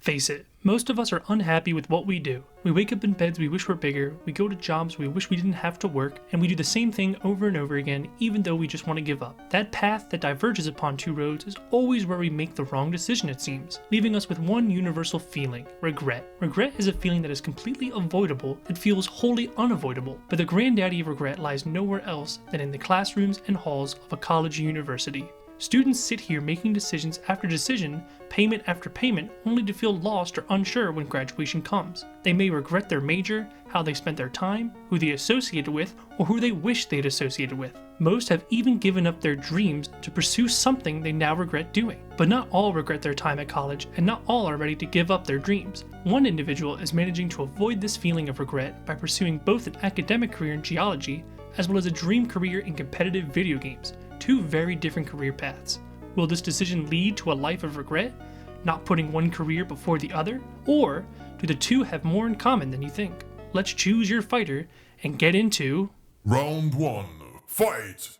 Face it, most of us are unhappy with what we do. We wake up in beds we wish were bigger, we go to jobs we wish we didn't have to work, and we do the same thing over and over again even though we just want to give up. That path that diverges upon two roads is always where we make the wrong decision, it seems, leaving us with one universal feeling: regret. Regret is a feeling that is completely avoidable, it feels wholly unavoidable, but the granddaddy of regret lies nowhere else than in the classrooms and halls of a college or university. Students sit here making decisions after decision, payment after payment, only to feel lost or unsure when graduation comes. They may regret their major, how they spent their time, who they associated with, or who they wish they'd associated with. Most have even given up their dreams to pursue something they now regret doing. But not all regret their time at college, and not all are ready to give up their dreams. One individual is managing to avoid this feeling of regret by pursuing both an academic career in geology, as well as a dream career in competitive video games. Two very different career paths. Will this decision lead to a life of regret, not putting one career before the other? Or do the two have more in common than you think? Let's choose your fighter and get into Round 1, fight!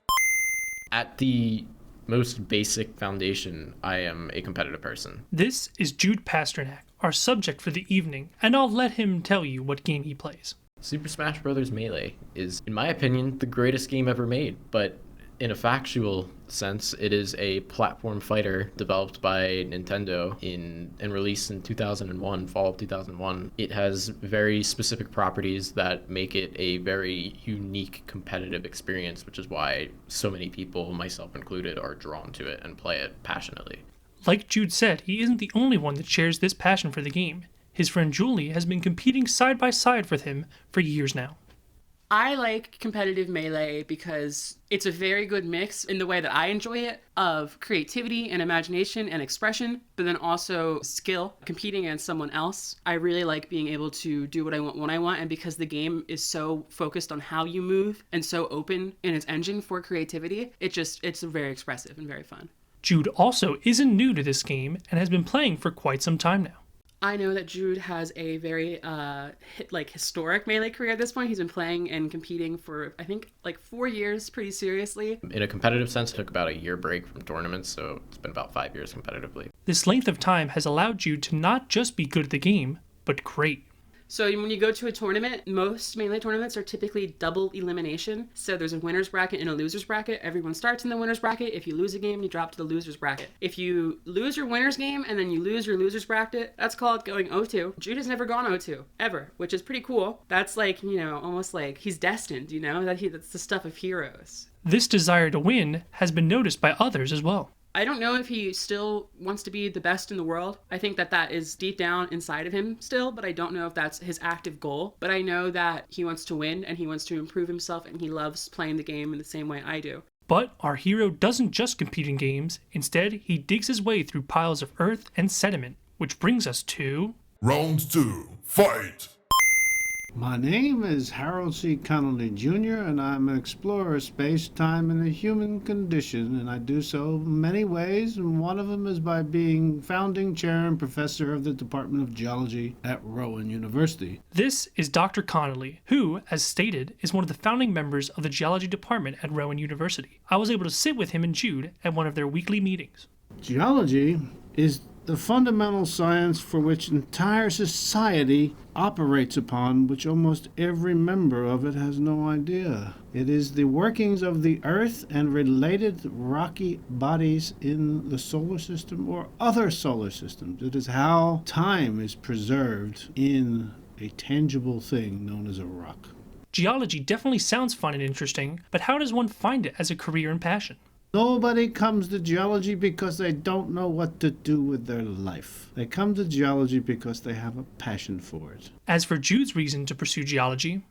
At the most basic foundation, I am a competitive person. This is Jude Pasternak, our subject for the evening, and I'll let him tell you what game he plays. Super Smash Bros. Melee is, in my opinion, the greatest game ever made, but in a factual sense, it is a platform fighter developed by Nintendo and released in 2001, fall of 2001. It has very specific properties that make it a very unique competitive experience, which is why so many people, myself included, are drawn to it and play it passionately. Like Jude said, he isn't the only one that shares this passion for the game. His friend Julie has been competing side by side with him for years now. I like competitive Melee because it's a very good mix in the way that I enjoy it of creativity and imagination and expression, but then also skill, competing against someone else. I really like being able to do what I want when I want, and because the game is so focused on how you move and so open in its engine for creativity, it's very expressive and very fun. Jude also isn't new to this game and has been playing for quite some time now. I know that Jude has a very historic Melee career at this point. He's been playing and competing for, I think, 4 years pretty seriously. In a competitive sense, it took about a year break from tournaments, so it's been about 5 years competitively. This length of time has allowed Jude to not just be good at the game, but great. So when you go to a tournament, most Melee tournaments are typically double elimination. So there's a winner's bracket and a loser's bracket. Everyone starts in the winner's bracket. If you lose a game, you drop to the loser's bracket. If you lose your winner's game and then you lose your loser's bracket, that's called going 0-2. Jude has never gone 0-2, ever, which is pretty cool. That's almost like he's destined, that's the stuff of heroes. This desire to win has been noticed by others as well. I don't know if he still wants to be the best in the world. I think that is deep down inside of him still, but I don't know if that's his active goal. But I know that he wants to win and he wants to improve himself and he loves playing the game in the same way I do. But our hero doesn't just compete in games. Instead, he digs his way through piles of earth and sediment, which brings us to Round 2, fight! My name is Harold C. Connolly Jr., and I'm an explorer of space, time, and the human condition, and I do so many ways, and one of them is by being founding chair and professor of the Department of Geology at Rowan University. This is Dr. Connolly, who, as stated, is one of the founding members of the geology department at Rowan University. I was able to sit with him and Jude at one of their weekly meetings. Geology is the fundamental science for which entire society operates upon, which almost every member of it has no idea. It is the workings of the Earth and related rocky bodies in the solar system or other solar systems. It is how time is preserved in a tangible thing known as a rock. Geology definitely sounds fun and interesting, but how does one find it as a career and passion? Nobody comes to geology because they don't know what to do with their life. They come to geology because they have a passion for it. As for Jude's reason to pursue geology,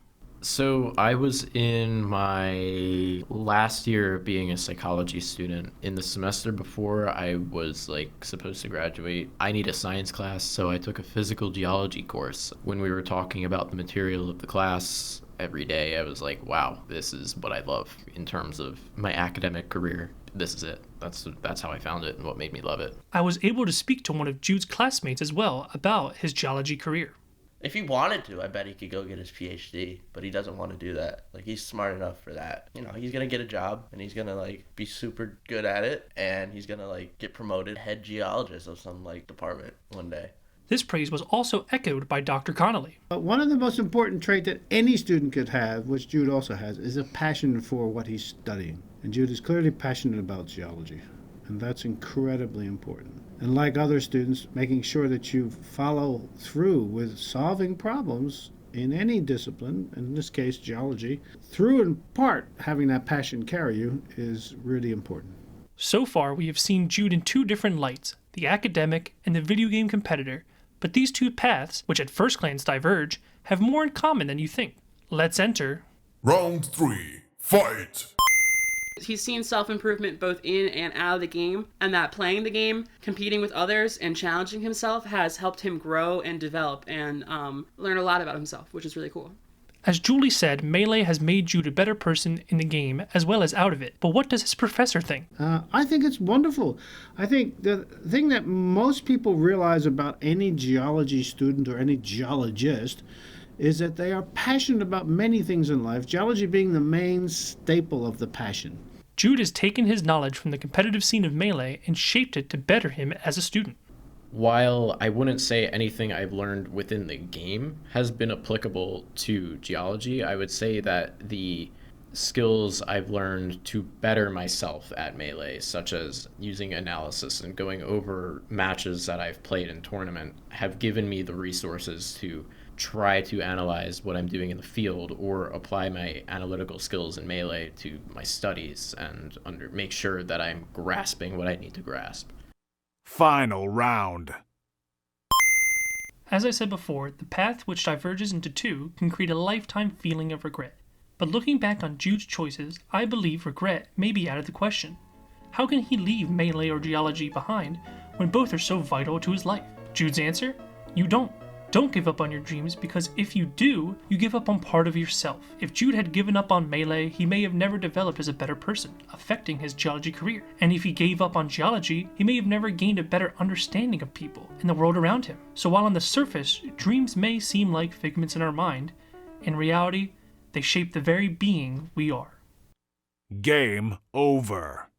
So I was in my last year of being a psychology student. In the semester before I was supposed to graduate, I need a science class, so I took a physical geology course. When we were talking about the material of the class every day, I was like, wow, this is what I love in terms of my academic career. This is it. That's how I found it and what made me love it. I was able to speak to one of Jude's classmates as well about his geology career. If he wanted to, I bet he could go get his PhD, but he doesn't want to do that. He's smart enough for that. He's going to get a job, and he's going to, be super good at it, and he's going to, get promoted head geologist of some, department one day. This praise was also echoed by Dr. Connolly. But one of the most important traits that any student could have, which Jude also has, is a passion for what he's studying. And Jude is clearly passionate about geology, and that's incredibly important. And like other students, making sure that you follow through with solving problems in any discipline, in this case geology, through in part having that passion carry you is really important. So far, we have seen Jude in two different lights, the academic and the video game competitor, but these two paths, which at first glance diverge, have more in common than you think. Let's enter Round 3. Fight! He's seen self-improvement both in and out of the game, and that playing the game, competing with others, and challenging himself has helped him grow and develop and learn a lot about himself, which is really cool. As Julie said, Melee has made Jude a better person in the game as well as out of it. But what does his professor think? I think it's wonderful. I think the thing that most people realize about any geology student or any geologist is that they are passionate about many things in life, geology being the main staple of the passion. Jude has taken his knowledge from the competitive scene of Melee and shaped it to better him as a student. While I wouldn't say anything I've learned within the game has been applicable to geology, I would say that the skills I've learned to better myself at Melee, such as using analysis and going over matches that I've played in tournament, have given me the resources to try to analyze what I'm doing in the field or apply my analytical skills in Melee to my studies and make sure that I'm grasping what I need to grasp. Final round. As I said before, the path which diverges into two can create a lifetime feeling of regret. But looking back on Jude's choices, I believe regret may be out of the question. How can he leave Melee or geology behind when both are so vital to his life? Jude's answer? You don't. Don't give up on your dreams, because if you do, you give up on part of yourself. If Jude had given up on Melee, he may have never developed as a better person, affecting his geology career. And if he gave up on geology, he may have never gained a better understanding of people and the world around him. So while on the surface, dreams may seem like figments in our mind, in reality, they shape the very being we are. Game over.